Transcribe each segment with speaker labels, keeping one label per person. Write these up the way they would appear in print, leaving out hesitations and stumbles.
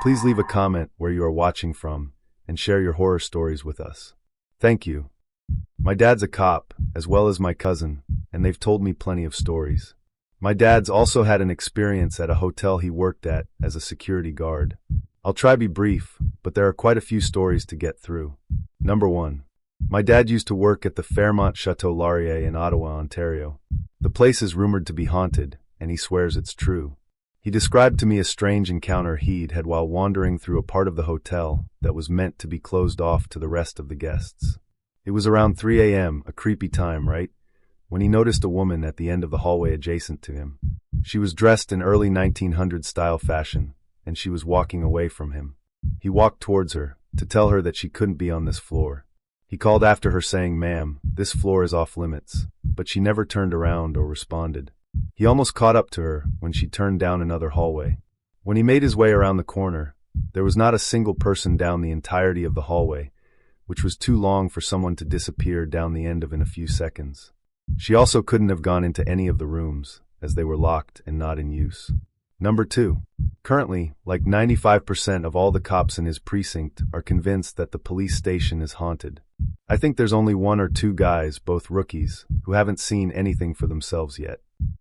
Speaker 1: Please leave a comment where you are watching from and share your horror stories with us. Thank you. My dad's a cop, as well as my cousin, and they've told me plenty of stories. My dad's also had an experience at a hotel he worked at as a security guard. I'll try to be brief, but there are quite a few stories to get through. Number 1. My dad used to work at the Fairmont Chateau Laurier in Ottawa, Ontario. The place is rumored to be haunted, and he swears it's true. He described to me a strange encounter he'd had while wandering through a part of the hotel that was meant to be closed off to the rest of the guests. It was around 3 a.m., a creepy time, right? When he noticed a woman at the end of the hallway adjacent to him. She was dressed in early 1900s style fashion, and she was walking away from him. He walked towards her to tell her that she couldn't be on this floor. He called after her saying, "Ma'am, this floor is off limits," but she never turned around or responded. He almost caught up to her when she turned down another hallway. When he made his way around the corner, there was not a single person down the entirety of the hallway, which was too long for someone to disappear down the end of in a few seconds. She also couldn't have gone into any of the rooms, as they were locked and not in use. Number 2. Currently, like 95% of all the cops in his precinct are convinced that the police station is haunted. I think there's only 1 or 2 guys, both rookies, who haven't seen anything for themselves yet.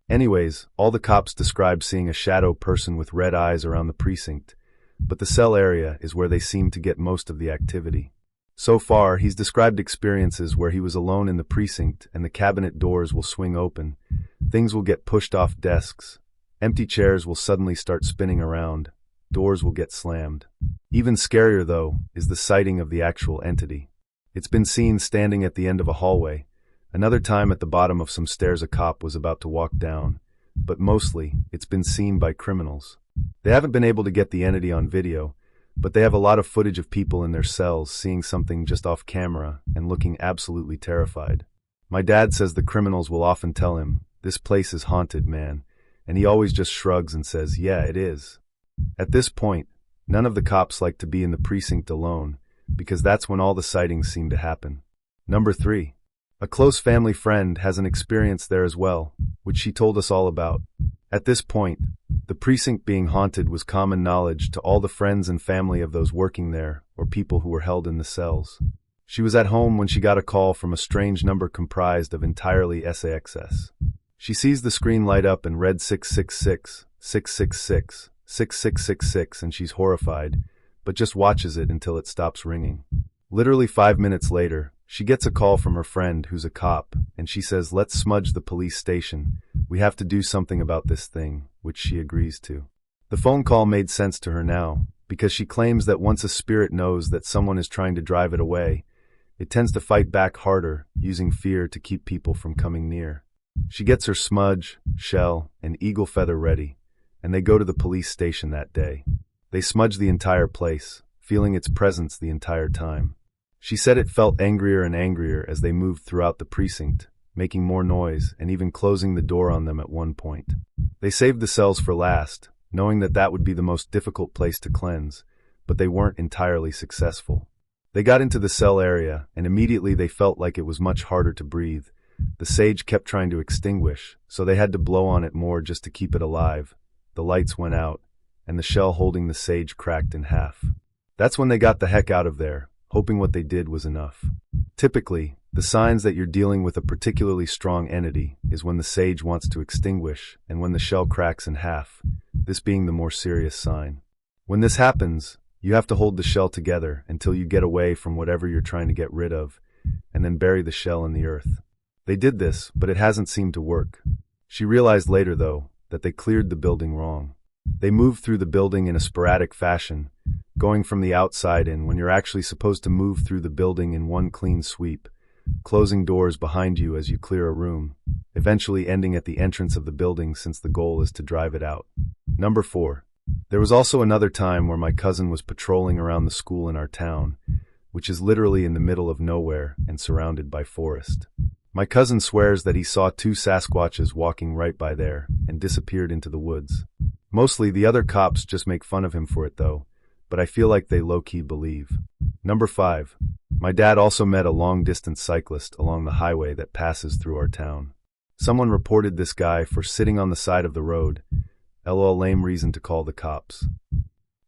Speaker 1: Anyways, all the cops describe seeing a shadow person with red eyes around the precinct, but the cell area is where they seem to get most of the activity. So far, he's described experiences where he was alone in the precinct and the cabinet doors will swing open, things will get pushed off desks, empty chairs will suddenly start spinning around, doors will get slammed. Even scarier, though, is the sighting of the actual entity. It's been seen standing at the end of a hallway, another time at the bottom of some stairs a cop was about to walk down, but mostly, it's been seen by criminals. They haven't been able to get the entity on video, but they have a lot of footage of people in their cells seeing something just off camera and looking absolutely terrified. My dad says the criminals will often tell him, "This place is haunted, man," and he always just shrugs and says, "Yeah, it is." At this point, none of the cops like to be in the precinct alone, because that's when all the sightings seem to happen. Number 3. A close family friend has an experience there as well, which she told us all about. At this point, the precinct being haunted was common knowledge to all the friends and family of those working there or people who were held in the cells. She was at home when she got a call from a strange number comprised of entirely SAXS. She sees the screen light up and read 666, 666, 6666, and she's horrified, but just watches it until it stops ringing. Literally 5 minutes later, she gets a call from her friend who's a cop, and she says, "Let's smudge the police station. We have to do something about this thing," which she agrees to. The phone call made sense to her now, because she claims that once a spirit knows that someone is trying to drive it away, it tends to fight back harder, using fear to keep people from coming near. She gets her smudge, shell, and eagle feather ready, and they go to the police station that day. They smudge the entire place, feeling its presence the entire time. She said it felt angrier and angrier as they moved throughout the precinct, making more noise and even closing the door on them at one point. They saved the cells for last, knowing that that would be the most difficult place to cleanse, but they weren't entirely successful. They got into the cell area, and immediately they felt like it was much harder to breathe. The sage kept trying to extinguish, so they had to blow on it more just to keep it alive. The lights went out, and the shell holding the sage cracked in half. That's when they got the heck out of there, hoping what they did was enough. Typically, the signs that you're dealing with a particularly strong entity is when the sage wants to extinguish and when the shell cracks in half, this being the more serious sign. When this happens, you have to hold the shell together until you get away from whatever you're trying to get rid of, and then bury the shell in the earth. They did this, but it hasn't seemed to work. She realized later, though, that they cleared the building wrong. They moved through the building in a sporadic fashion, going from the outside in when you're actually supposed to move through the building in one clean sweep, closing doors behind you as you clear a room, eventually ending at the entrance of the building since the goal is to drive it out. Number 4. There was also another time where my cousin was patrolling around the school in our town, which is literally in the middle of nowhere and surrounded by forest. My cousin swears that he saw 2 Sasquatches walking right by there and disappeared into the woods. Mostly the other cops just make fun of him for it though, but I feel like they low-key believe. Number 5. My dad also met a long-distance cyclist along the highway that passes through our town. Someone reported this guy for sitting on the side of the road. LOL, lame reason to call the cops.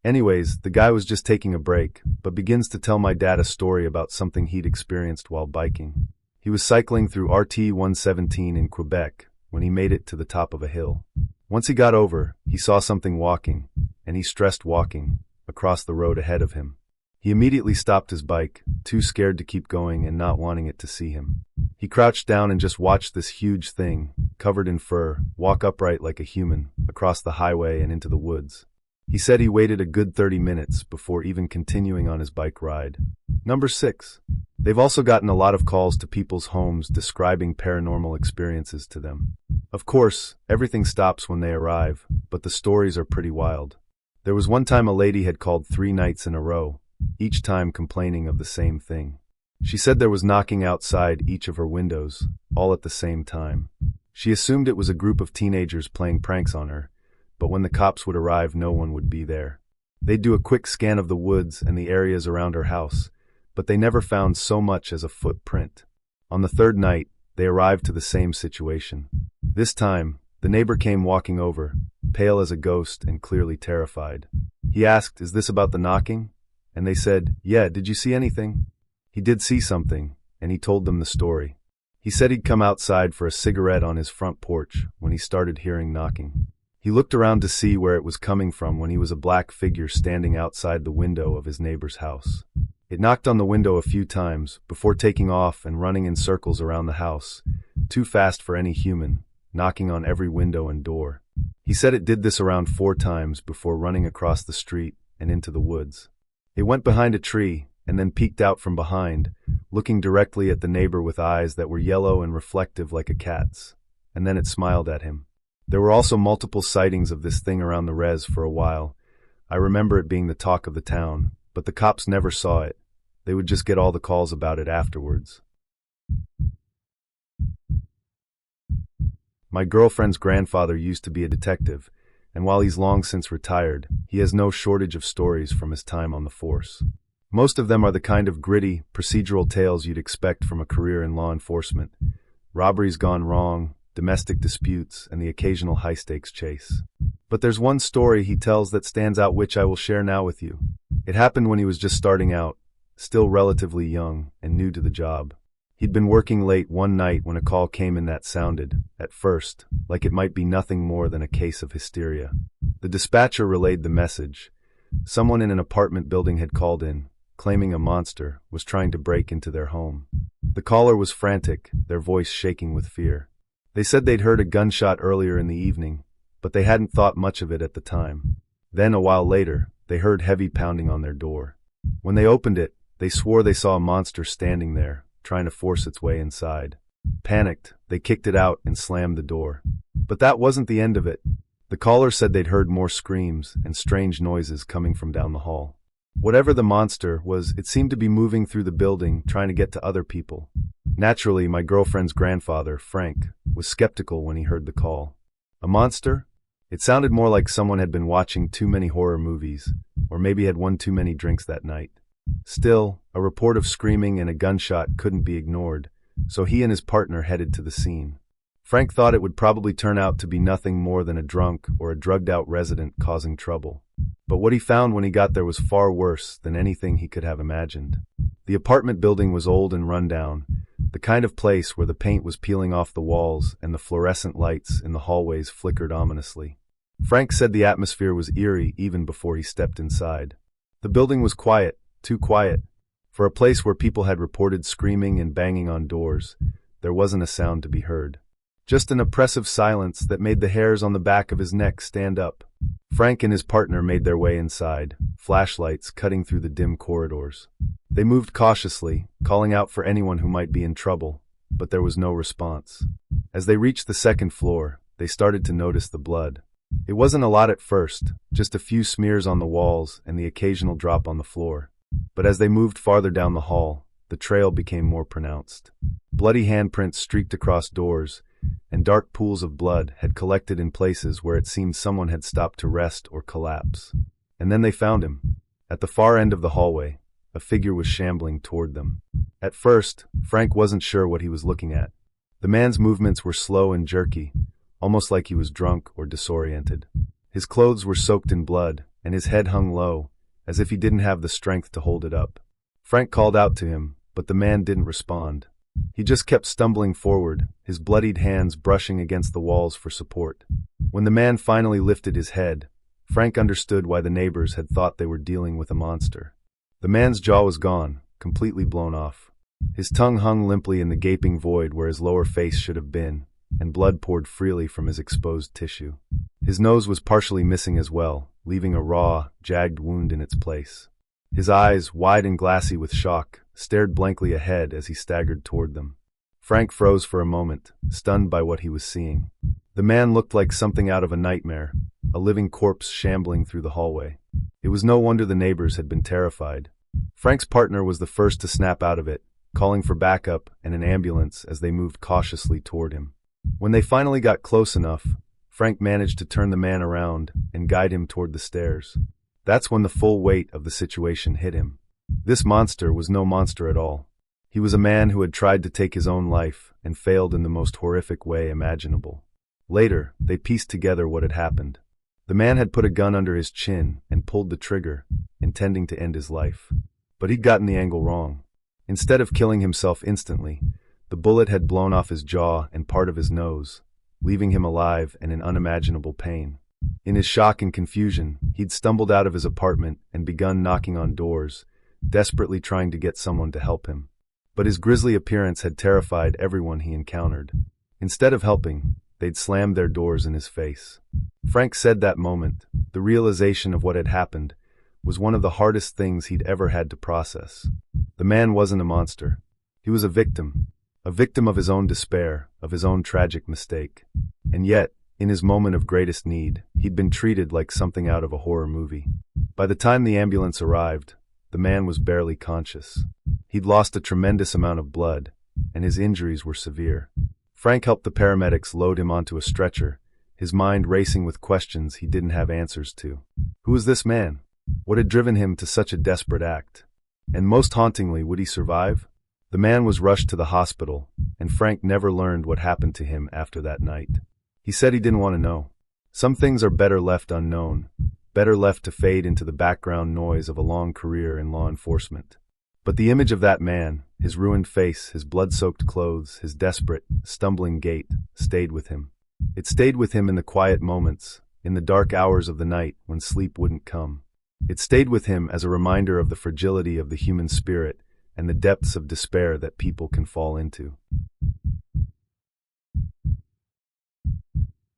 Speaker 1: Anyways, the guy was just taking a break, but begins to tell my dad a story about something he'd experienced while biking. He was cycling through RT 117 in Quebec when he made it to the top of a hill. Once he got over, he saw something walking, and he stressed walking, across the road ahead of him. He immediately stopped his bike, too scared to keep going and not wanting it to see him. He crouched down and just watched this huge thing, covered in fur, walk upright like a human, across the highway and into the woods. He said he waited a good 30 minutes before even continuing on his bike ride. Number 6. They've also gotten a lot of calls to people's homes describing paranormal experiences to them. Of course, everything stops when they arrive, but the stories are pretty wild. There was one time a lady had called 3 nights in a row, each time complaining of the same thing. She said there was knocking outside each of her windows, all at the same time. She assumed it was a group of teenagers playing pranks on her, but when the cops would arrive, no one would be there. They'd do a quick scan of the woods and the areas around her house, but they never found so much as a footprint. On the 3rd night, they arrived to the same situation. This time, the neighbor came walking over, pale as a ghost and clearly terrified. He asked, "Is this about the knocking?" And they said, "Yeah, did you see anything?" He did see something, and he told them the story. He said he'd come outside for a cigarette on his front porch when he started hearing knocking. He looked around to see where it was coming from when he was a black figure standing outside the window of his neighbor's house. It knocked on the window a few times before taking off and running in circles around the house, too fast for any human, knocking on every window and door. He said it did this around 4 times before running across the street and into the woods. It went behind a tree and then peeked out from behind, looking directly at the neighbor with eyes that were yellow and reflective like a cat's, and then it smiled at him. There were also multiple sightings of this thing around the res for a while. I remember it being the talk of the town, but the cops never saw it. They would just get all the calls about it afterwards. My girlfriend's grandfather used to be a detective, and while he's long since retired, he has no shortage of stories from his time on the force. Most of them are the kind of gritty, procedural tales you'd expect from a career in law enforcement. Robberies gone wrong, domestic disputes, and the occasional high-stakes chase. But there's one story he tells that stands out which I will share now with you. It happened when he was just starting out, still relatively young and new to the job. He'd been working late one night when a call came in that sounded, at first, like it might be nothing more than a case of hysteria. The dispatcher relayed the message. Someone in an apartment building had called in, claiming a monster was trying to break into their home. The caller was frantic, their voice shaking with fear. They said they'd heard a gunshot earlier in the evening, but they hadn't thought much of it at the time. Then, a while later, they heard heavy pounding on their door. When they opened it, they swore they saw a monster standing there, trying to force its way inside. Panicked, they kicked it out and slammed the door. But that wasn't the end of it. The caller said they'd heard more screams and strange noises coming from down the hall. Whatever the monster was, it seemed to be moving through the building, trying to get to other people. Naturally, my girlfriend's grandfather, Frank, was skeptical when he heard the call. A monster? It sounded more like someone had been watching too many horror movies, or maybe had won too many drinks that night. Still, a report of screaming and a gunshot couldn't be ignored, so he and his partner headed to the scene. Frank thought it would probably turn out to be nothing more than a drunk or a drugged-out resident causing trouble. But what he found when he got there was far worse than anything he could have imagined. The apartment building was old and run down, the kind of place where the paint was peeling off the walls and the fluorescent lights in the hallways flickered ominously. Frank said the atmosphere was eerie even before he stepped inside. The building was quiet, too quiet. For a place where people had reported screaming and banging on doors, there wasn't a sound to be heard. Just an oppressive silence that made the hairs on the back of his neck stand up. Frank and his partner made their way inside, flashlights cutting through the dim corridors. They moved cautiously, calling out for anyone who might be in trouble, but there was no response. As they reached the 2nd floor, they started to notice the blood. It wasn't a lot at first, just a few smears on the walls and the occasional drop on the floor. But as they moved farther down the hall, the trail became more pronounced. Bloody handprints streaked across doors, and dark pools of blood had collected in places where it seemed someone had stopped to rest or collapse. And then they found him. At the far end of the hallway, a figure was shambling toward them. At first, Frank wasn't sure what he was looking at. The man's movements were slow and jerky, almost like he was drunk or disoriented. His clothes were soaked in blood, and his head hung low, as if he didn't have the strength to hold it up. Frank called out to him, but the man didn't respond. He just kept stumbling forward, his bloodied hands brushing against the walls for support. When the man finally lifted his head, Frank understood why the neighbors had thought they were dealing with a monster. The man's jaw was gone, completely blown off. His tongue hung limply in the gaping void where his lower face should have been, and blood poured freely from his exposed tissue. His nose was partially missing as well, leaving a raw, jagged wound in its place. His eyes, wide and glassy with shock, stared blankly ahead as he staggered toward them. Frank froze for a moment, stunned by what he was seeing. The man looked like something out of a nightmare, a living corpse shambling through the hallway. It was no wonder the neighbors had been terrified. Frank's partner was the first to snap out of it, calling for backup and an ambulance as they moved cautiously toward him. When they finally got close enough, Frank managed to turn the man around and guide him toward the stairs. That's when the full weight of the situation hit him. This monster was no monster at all. He was a man who had tried to take his own life and failed in the most horrific way imaginable. Later, they pieced together what had happened. The man had put a gun under his chin and pulled the trigger, intending to end his life. But he'd gotten the angle wrong. Instead of killing himself instantly, the bullet had blown off his jaw and part of his nose, leaving him alive and in unimaginable pain. In his shock and confusion, he'd stumbled out of his apartment and begun knocking on doors, desperately trying to get someone to help him. But his grisly appearance had terrified everyone he encountered. Instead of helping, they'd slammed their doors in his face. Frank said that moment, the realization of what had happened, was one of the hardest things he'd ever had to process. The man wasn't a monster. He was a victim of his own despair, of his own tragic mistake. And yet, in his moment of greatest need, he'd been treated like something out of a horror movie. By the time the ambulance arrived, the man was barely conscious. He'd lost a tremendous amount of blood, and his injuries were severe. Frank helped the paramedics load him onto a stretcher, his mind racing with questions he didn't have answers to. Who was this man? What had driven him to such a desperate act? And most hauntingly, would he survive? The man was rushed to the hospital, and Frank never learned what happened to him after that night. He said he didn't want to know. Some things are better left unknown, better left to fade into the background noise of a long career in law enforcement. But the image of that man, his ruined face, his blood-soaked clothes, his desperate, stumbling gait, stayed with him. It stayed with him in the quiet moments, in the dark hours of the night when sleep wouldn't come. It stayed with him as a reminder of the fragility of the human spirit and the depths of despair that people can fall into.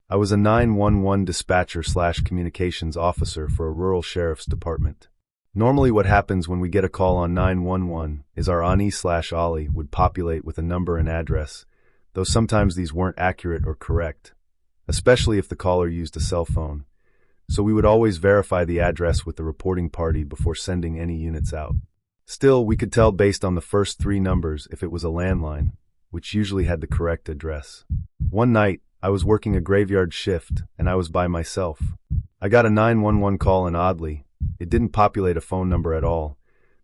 Speaker 1: I was a 911 dispatcher/communications officer for a rural sheriff's department. Normally what happens when we get a call on 911 is our Ani/Ollie would populate with a number and address, though sometimes these weren't accurate or correct, especially if the caller used a cell phone. So we would always verify the address with the reporting party before sending any units out. Still, we could tell based on the first 3 numbers if it was a landline, which usually had the correct address. One night, I was working a graveyard shift, and I was by myself. I got a 911 call, and oddly, it didn't populate a phone number at all,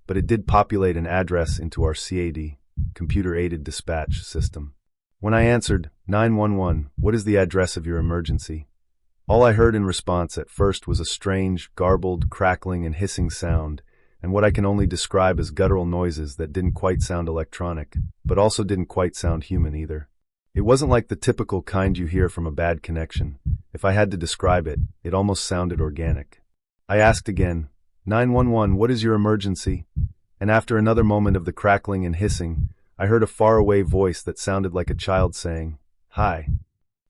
Speaker 1: but it did populate an address into our CAD, computer-aided dispatch system. When I answered, 911, what is the address of your emergency? All I heard in response at first was a strange, garbled, crackling and hissing sound, and what I can only describe as guttural noises that didn't quite sound electronic, but also didn't quite sound human either. It wasn't like the typical kind you hear from a bad connection. If I had to describe it, it almost sounded organic. I asked again, 911, what is your emergency? And after another moment of the crackling and hissing, I heard a faraway voice that sounded like a child saying, "Hi."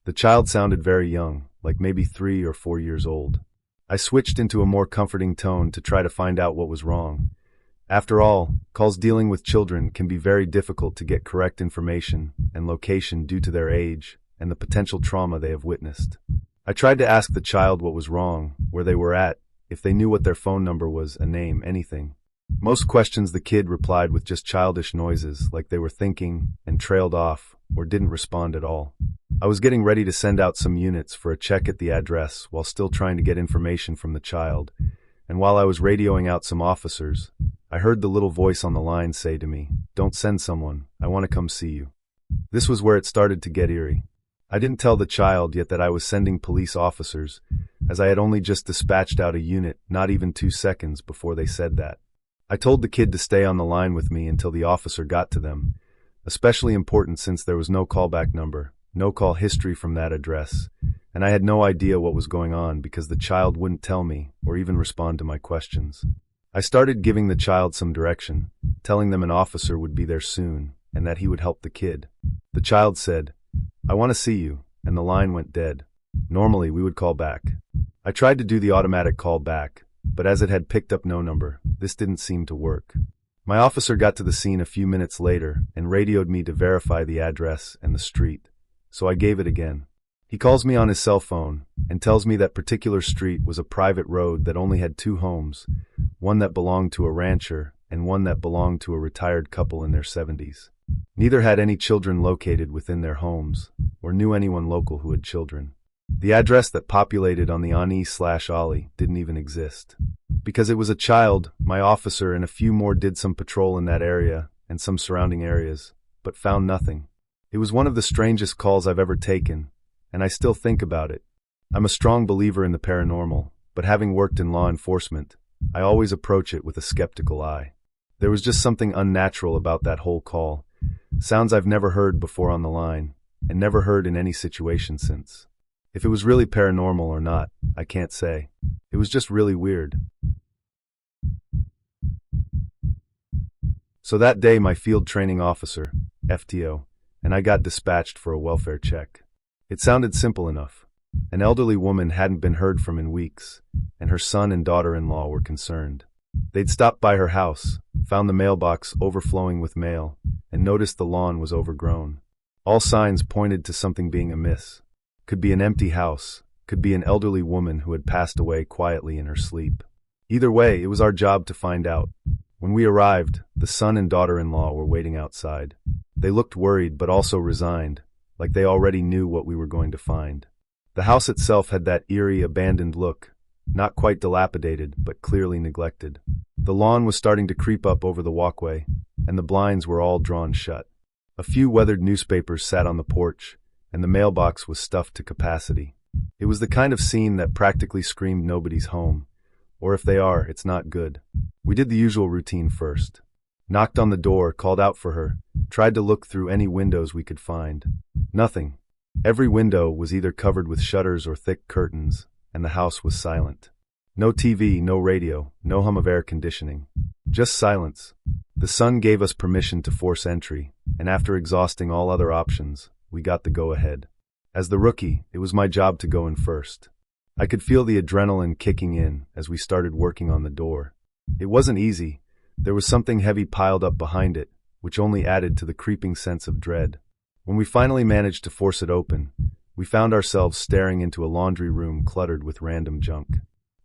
Speaker 1: The child sounded very young, like maybe 3 or 4 years old. I switched into a more comforting tone to try to find out what was wrong. After all, calls dealing with children can be very difficult to get correct information and location due to their age and the potential trauma they have witnessed. I tried to ask the child what was wrong, where they were at, if they knew what their phone number was, a name, anything. Most questions the kid replied with just childish noises, like they were thinking, and trailed off, or didn't respond at all. I was getting ready to send out some units for a check at the address while still trying to get information from the child, and while I was radioing out some officers, I heard the little voice on the line say to me, "Don't send someone, I want to come see you." This was where it started to get eerie. I didn't tell the child yet that I was sending police officers, as I had only just dispatched out a unit not even 2 seconds before they said that. I told the kid to stay on the line with me until the officer got to them, especially important since there was no callback number, no call history from that address, and I had no idea what was going on because the child wouldn't tell me or even respond to my questions. I started giving the child some direction, telling them an officer would be there soon and that he would help the kid. The child said, "I want to see you," and the line went dead. Normally, we would call back. I tried to do the automatic call back, but as it had picked up no number, this didn't seem to work. My officer got to the scene a few minutes later and radioed me to verify the address and the street, so I gave it again. He calls me on his cell phone and tells me that particular street was a private road that only had 2 homes, one that belonged to a rancher and one that belonged to a retired couple in their 70s. Neither had any children located within their homes, or knew anyone local who had children. The address that populated on the Ani/Ollie didn't even exist. Because it was a child, my officer and a few more did some patrol in that area and some surrounding areas, but found nothing. It was one of the strangest calls I've ever taken, and I still think about it. I'm a strong believer in the paranormal, but having worked in law enforcement, I always approach it with a skeptical eye. There was just something unnatural about that whole call, sounds I've never heard before on the line, and never heard in any situation since. If it was really paranormal or not, I can't say. It was just really weird. So that day my field training officer, FTO, and I got dispatched for a welfare check. It sounded simple enough. An elderly woman hadn't been heard from in weeks, and her son and daughter-in-law were concerned. They'd stopped by her house, found the mailbox overflowing with mail, and noticed the lawn was overgrown. All signs pointed to something being amiss. Could be an empty house, could be an elderly woman who had passed away quietly in her sleep. Either way, it was our job to find out. When we arrived, the son and daughter-in-law were waiting outside. They looked worried but also resigned, like they already knew what we were going to find. The house itself had that eerie, abandoned look, not quite dilapidated, but clearly neglected. The lawn was starting to creep up over the walkway, and the blinds were all drawn shut. A few weathered newspapers sat on the porch, and the mailbox was stuffed to capacity. It was the kind of scene that practically screamed nobody's home, or if they are, it's not good. We did the usual routine first. Knocked on the door, called out for her, tried to look through any windows we could find. Nothing. Every window was either covered with shutters or thick curtains, and the house was silent. No TV, no radio, no hum of air conditioning. Just silence. The son gave us permission to force entry, and after exhausting all other options, we got the go-ahead. As the rookie, it was my job to go in first. I could feel the adrenaline kicking in as we started working on the door. It wasn't easy. There was something heavy piled up behind it, which only added to the creeping sense of dread. When we finally managed to force it open, we found ourselves staring into a laundry room cluttered with random junk.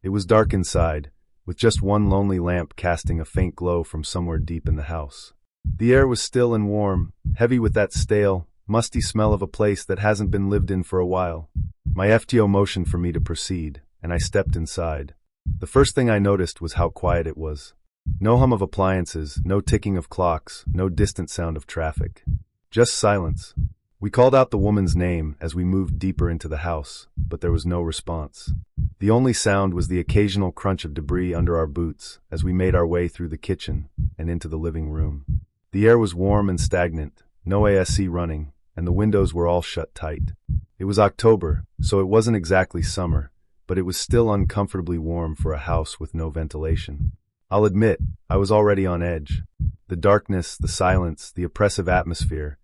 Speaker 1: It was dark inside, with just one lonely lamp casting a faint glow from somewhere deep in the house. The air was still and warm, heavy with that stale, musty smell of a place that hasn't been lived in for a while. My FTO motioned for me to proceed, and I stepped inside. The first thing I noticed was how quiet it was. No hum of appliances, no ticking of clocks, no distant sound of traffic. Just silence. We called out the woman's name as we moved deeper into the house, but there was no response. The only sound was the occasional crunch of debris under our boots as we made our way through the kitchen and into the living room. The air was warm and stagnant, no AC running, and the windows were all shut tight. It was October, so it wasn't exactly summer, but it was still uncomfortably warm for a house with no ventilation. I'll admit, I was already on edge. The darkness, the silence, the oppressive atmosphere,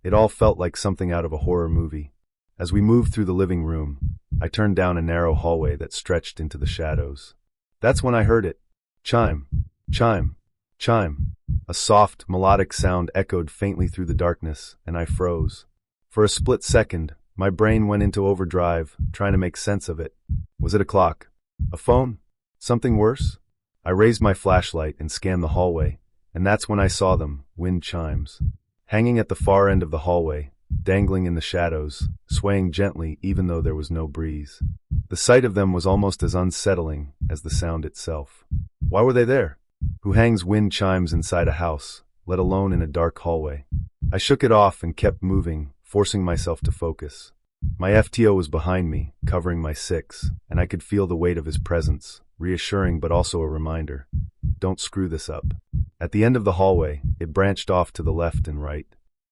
Speaker 1: it all felt like something out of a horror movie. As we moved through the living room, I turned down a narrow hallway that stretched into the shadows. That's when I heard it. Chime, chime, chime. A soft, melodic sound echoed faintly through the darkness, and I froze. For a split second, my brain went into overdrive, trying to make sense of it. Was it a clock? A phone? Something worse? I raised my flashlight and scanned the hallway, and that's when I saw them, wind chimes. Hanging at the far end of the hallway, dangling in the shadows, swaying gently even though there was no breeze. The sight of them was almost as unsettling as the sound itself. Why were they there? Who hangs wind chimes inside a house, let alone in a dark hallway? I shook it off and kept moving, forcing myself to focus. My FTO was behind me, covering my six, and I could feel the weight of his presence, reassuring but also a reminder. Don't screw this up. At the end of the hallway, it branched off to the left and right.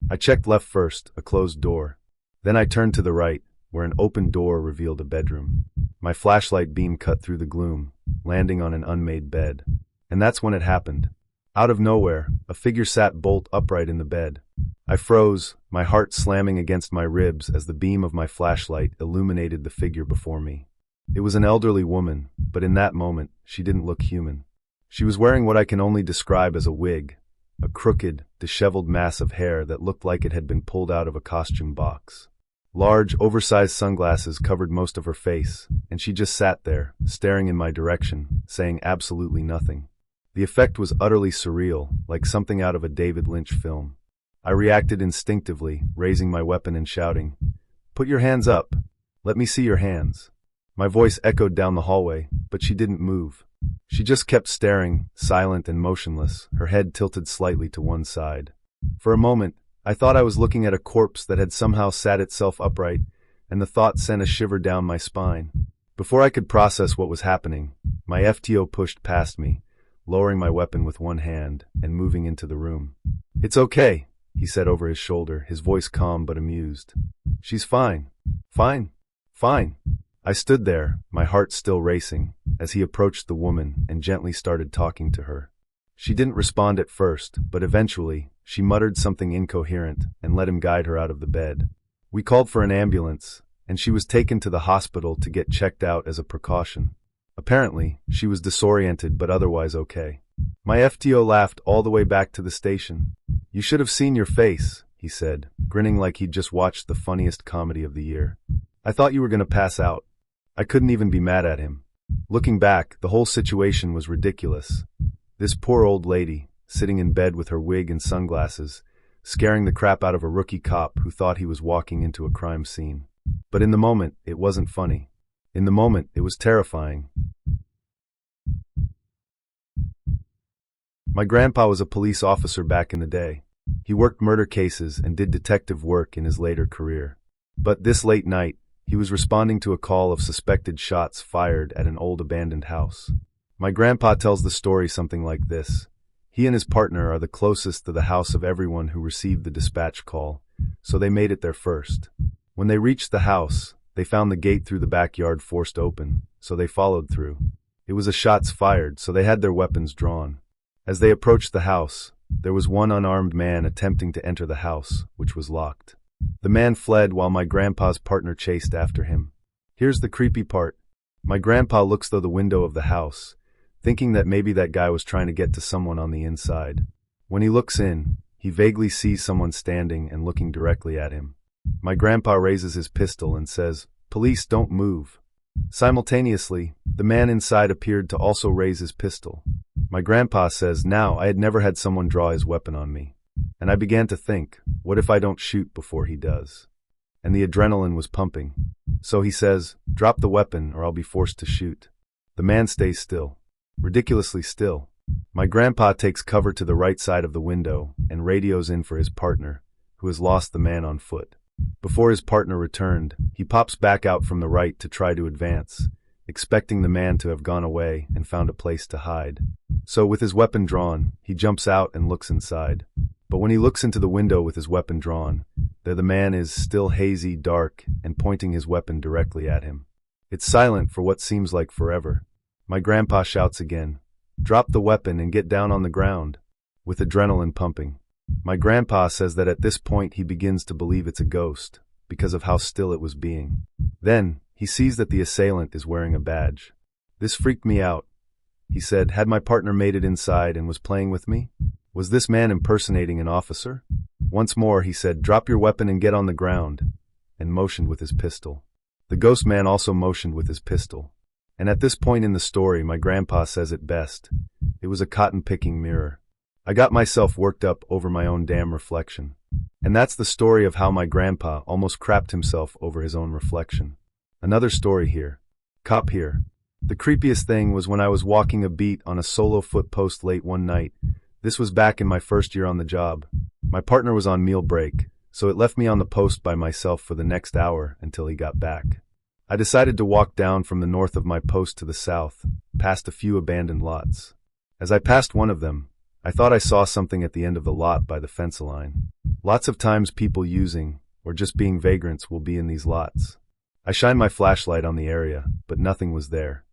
Speaker 1: I checked left first, a closed door. Then I turned to the right, where an open door revealed a bedroom. My flashlight beam cut through the gloom, landing on an unmade bed. And that's when it happened. Out of nowhere, a figure sat bolt upright in the bed. I froze, my heart slamming against my ribs as the beam of my flashlight illuminated the figure before me. It was an elderly woman, but in that moment, she didn't look human. She was wearing what I can only describe as a wig, a crooked, disheveled mass of hair that looked like it had been pulled out of a costume box. Large, oversized sunglasses covered most of her face, and she just sat there, staring in my direction, saying absolutely nothing. The effect was utterly surreal, like something out of a David Lynch film. I reacted instinctively, raising my weapon and shouting, "Put your hands up! Let me see your hands!" My voice echoed down the hallway, but she didn't move. She just kept staring, silent and motionless, her head tilted slightly to one side. For a moment, I thought I was looking at a corpse that had somehow sat itself upright, and the thought sent a shiver down my spine. Before I could process what was happening, my FTO pushed past me, lowering my weapon with one hand and moving into the room. "It's okay," he said over his shoulder, his voice calm but amused. "She's fine. Fine. Fine." I stood there, my heart still racing, as he approached the woman and gently started talking to her. She didn't respond at first, but eventually, she muttered something incoherent and let him guide her out of the bed. We called for an ambulance, and she was taken to the hospital to get checked out as a precaution. Apparently, she was disoriented but otherwise okay. My FTO laughed all the way back to the station. "You should have seen your face," he said, grinning like he'd just watched the funniest comedy of the year. "I thought you were going to pass out." I couldn't even be mad at him. Looking back, the whole situation was ridiculous. This poor old lady, sitting in bed with her wig and sunglasses, scaring the crap out of a rookie cop who thought he was walking into a crime scene. But in the moment, it wasn't funny. In the moment, it was terrifying. My grandpa was a police officer back in the day. He worked murder cases and did detective work in his later career. But this late night, he was responding to a call of suspected shots fired at an old abandoned house. My grandpa tells the story something like this. He and his partner are the closest to the house of everyone who received the dispatch call, so they made it there first. When they reached the house, they found the gate through the backyard forced open, so they followed through. It was a shots fired, so they had their weapons drawn. As they approached the house, there was one unarmed man attempting to enter the house, which was locked. The man fled while my grandpa's partner chased after him. Here's the creepy part. My grandpa looks through the window of the house, thinking that maybe that guy was trying to get to someone on the inside. When he looks in, he vaguely sees someone standing and looking directly at him. My grandpa raises his pistol and says, "Police, don't move." Simultaneously, the man inside appeared to also raise his pistol. My grandpa says, "Now, I had never had someone draw his weapon on me. And I began to think, what if I don't shoot before he does?" And the adrenaline was pumping. So he says, "Drop the weapon or I'll be forced to shoot." The man stays still. Ridiculously still. My grandpa takes cover to the right side of the window and radios in for his partner, who has lost the man on foot. Before his partner returned, he pops back out from the right to try to advance, expecting the man to have gone away and found a place to hide. So with his weapon drawn, he jumps out and looks inside. But when he looks into the window with his weapon drawn, there the man is still hazy, dark, and pointing his weapon directly at him. It's silent for what seems like forever. My grandpa shouts again, "Drop the weapon and get down on the ground," with adrenaline pumping. My grandpa says that at this point he begins to believe it's a ghost, because of how still it was being. Then, he sees that the assailant is wearing a badge. "This freaked me out," he said. "Had my partner made it inside and was playing with me? Was this man impersonating an officer?" Once more, he said, "Drop your weapon and get on the ground," and motioned with his pistol. The ghost man also motioned with his pistol. And at this point in the story, my grandpa says it best. It was a cotton-picking mirror. I got myself worked up over my own damn reflection. And that's the story of how my grandpa almost crapped himself over his own reflection. Another story here. Cop here. The creepiest thing was when I was walking a beat on a solo foot post late one night. This was back in my first year on the job. My partner was on meal break, so it left me on the post by myself for the next hour until he got back. I decided to walk down from the north of my post to the south, past a few abandoned lots. As I passed one of them, I thought I saw something at the end of the lot by the fence line. Lots of times people using, or just being vagrants will be in these lots. I shined my flashlight on the area, but nothing was there.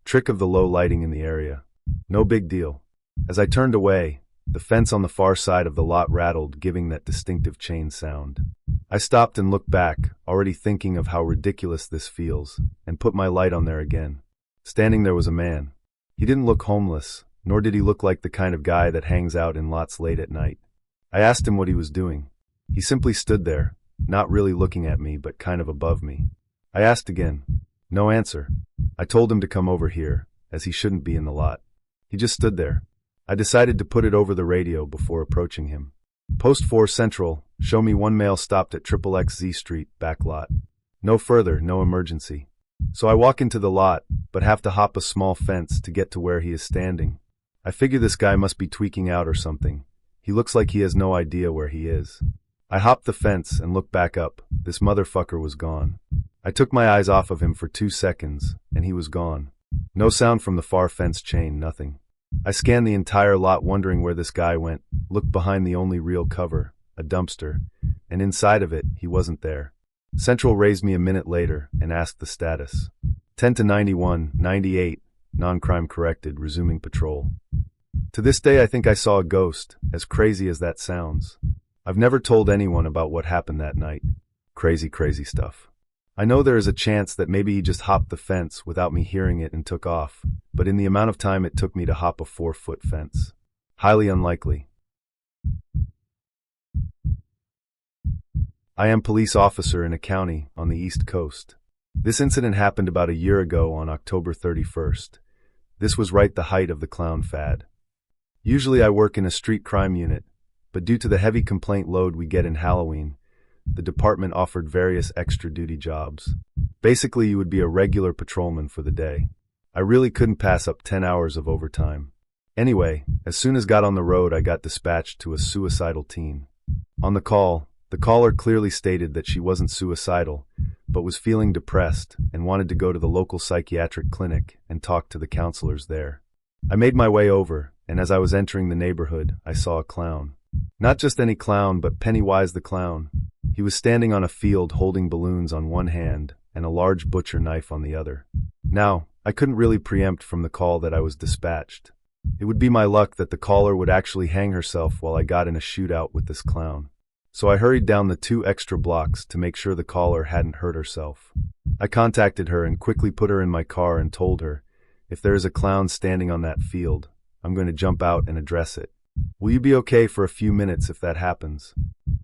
Speaker 1: Trick of the low lighting in the area. No big deal. As I turned away, the fence on the far side of the lot rattled, giving that distinctive chain sound. I stopped and looked back, already thinking of how ridiculous this feels, and put my light on there again. Standing there was a man. He didn't look homeless, nor did he look like the kind of guy that hangs out in lots late at night. I asked him what he was doing. He simply stood there, not really looking at me but kind of above me. I asked again. No answer. I told him to come over here, as he shouldn't be in the lot. He just stood there. I decided to put it over the radio before approaching him. Post 4 Central, show me one male stopped at XXX Street, back lot. No further, no emergency. So I walk into the lot, but have to hop a small fence to get to where he is standing. I figure this guy must be tweaking out or something. He looks like he has no idea where he is. I hopped the fence and looked back up. This motherfucker was gone. I took my eyes off of him for 2 seconds, and he was gone. No sound from the far fence chain, nothing. I scanned the entire lot wondering where this guy went, looked behind the only real cover, a dumpster, and inside of it, he wasn't there. Central raised me a minute later and asked the status. 10 to 91, 98, non-crime corrected, resuming patrol. To this day I think I saw a ghost, as crazy as that sounds. I've never told anyone about what happened that night. Crazy, crazy stuff. I know there is a chance that maybe he just hopped the fence without me hearing it and took off, but in the amount of time it took me to hop a 4-foot fence. Highly unlikely. I am police officer in a county on the East Coast. This incident happened about a year ago on October 31st. This was right the height of the clown fad. Usually I work in a street crime unit, but due to the heavy complaint load we get in Halloween, the department offered various extra duty jobs. Basically, you would be a regular patrolman for the day. I really couldn't pass up 10 hours of overtime. Anyway, as soon as got on the road, I got dispatched to a suicidal teen. On the call, the caller clearly stated that she wasn't suicidal, but was feeling depressed and wanted to go to the local psychiatric clinic and talk to the counselors there. I made my way over, and as I was entering the neighborhood, I saw a clown. Not just any clown, but Pennywise the Clown. He was standing on a field holding balloons on one hand and a large butcher knife on the other. Now, I couldn't really preempt from the call that I was dispatched. It would be my luck that the caller would actually hang herself while I got in a shootout with this clown. So I hurried down the 2 extra blocks to make sure the caller hadn't hurt herself. I contacted her and quickly put her in my car and told her, if there is a clown standing on that field, I'm going to jump out and address it. Will you be okay for a few minutes if that happens?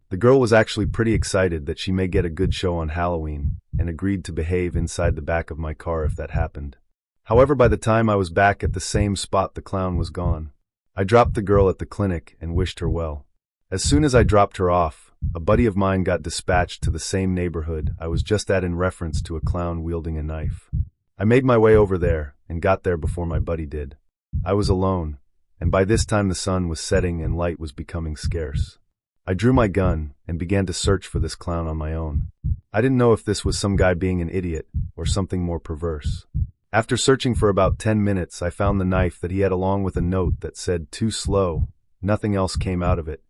Speaker 1: The girl was actually pretty excited that she may get a good show on Halloween and agreed to behave inside the back of my car if that happened. However, by the time I was back at the same spot, the clown was gone. I dropped the girl at the clinic and wished her well. As soon as I dropped her off, a buddy of mine got dispatched to the same neighborhood I was just at in reference to a clown wielding a knife. I made my way over there and got there before my buddy did. I was alone, and by this time the sun was setting and light was becoming scarce. I drew my gun and began to search for this clown on my own. I didn't know if this was some guy being an idiot or something more perverse. After searching for about 10 minutes, I found the knife that he had along with a note that said, "Too slow." Nothing else came out of it.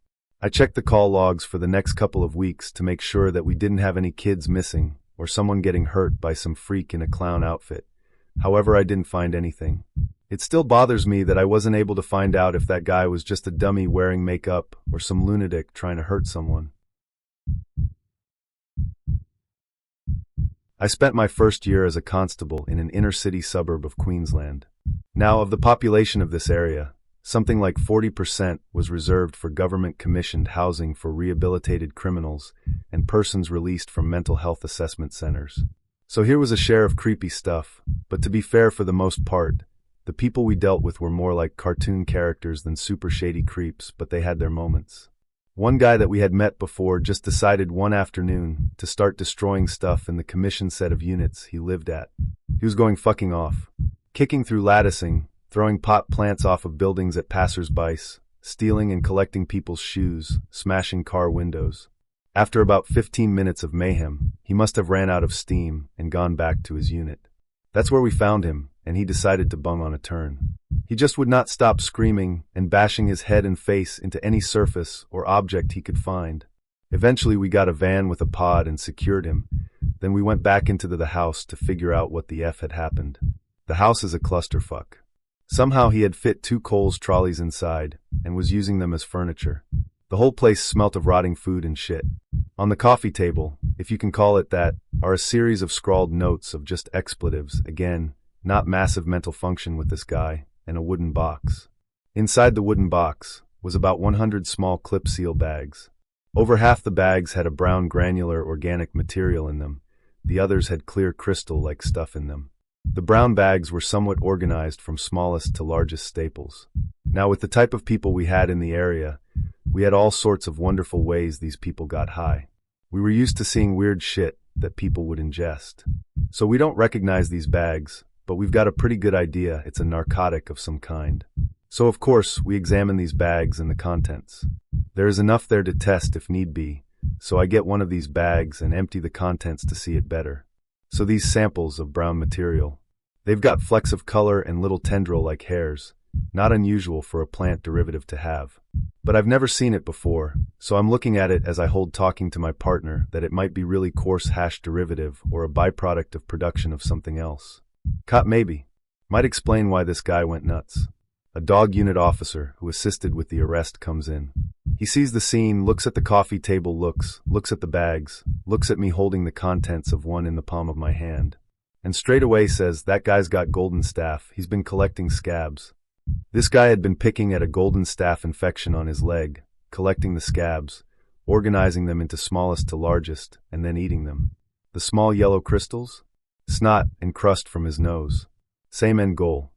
Speaker 1: I checked the call logs for the next couple of weeks to make sure that we didn't have any kids missing or someone getting hurt by some freak in a clown outfit. However, I didn't find anything. It still bothers me that I wasn't able to find out if that guy was just a dummy wearing makeup or some lunatic trying to hurt someone. I spent my first year as a constable in an inner-city suburb of Queensland. Now, of the population of this area, something like 40% was reserved for government-commissioned housing for rehabilitated criminals and persons released from mental health assessment centers. So here was a share of creepy stuff, but to be fair, for the most part, the people we dealt with were more like cartoon characters than super shady creeps, but they had their moments. One guy that we had met before just decided one afternoon to start destroying stuff in the commission set of units he lived at. He was going fucking off, kicking through latticing, throwing pot plants off of buildings at passers-by, stealing and collecting people's shoes, smashing car windows. After about 15 minutes of mayhem, he must have ran out of steam and gone back to his unit. That's where we found him, and he decided to bung on a turn. He just would not stop screaming and bashing his head and face into any surface or object he could find. Eventually we got a van with a pod and secured him. Then we went back into the house to figure out what the F had happened. The house is a clusterfuck. Somehow he had fit 2 Kohl's trolleys inside and was using them as furniture. The whole place smelt of rotting food and shit. On the coffee table, if you can call it that, are a series of scrawled notes of just expletives, again, not massive mental function with this guy, and a wooden box. Inside the wooden box was about 100 small clip seal bags. Over half the bags had a brown granular organic material in them. The others had clear crystal-like stuff in them. The brown bags were somewhat organized from smallest to largest staples. Now, with the type of people we had in the area, we had all sorts of wonderful ways these people got high. We were used to seeing weird shit that people would ingest. So we don't recognize these bags, but we've got a pretty good idea it's a narcotic of some kind. So of course, we examine these bags and the contents. There is enough there to test if need be, so I get one of these bags and empty the contents to see it better. So these samples of brown material, they've got flecks of color and little tendril-like hairs, not unusual for a plant derivative to have. But I've never seen it before, so I'm looking at it as I hold talking to my partner that it might be really coarse hash derivative or a byproduct of production of something else. Cop maybe. Might explain why this guy went nuts. A dog unit officer who assisted with the arrest comes in. He sees the scene, looks at the coffee table, looks at the bags, looks at me holding the contents of one in the palm of my hand, and straight away says, "That guy's got golden staph, he's been collecting scabs." This guy had been picking at a golden staph infection on his leg, collecting the scabs, organizing them into smallest to largest, and then eating them. The small yellow crystals? Snot and crust from his nose. Same end goal.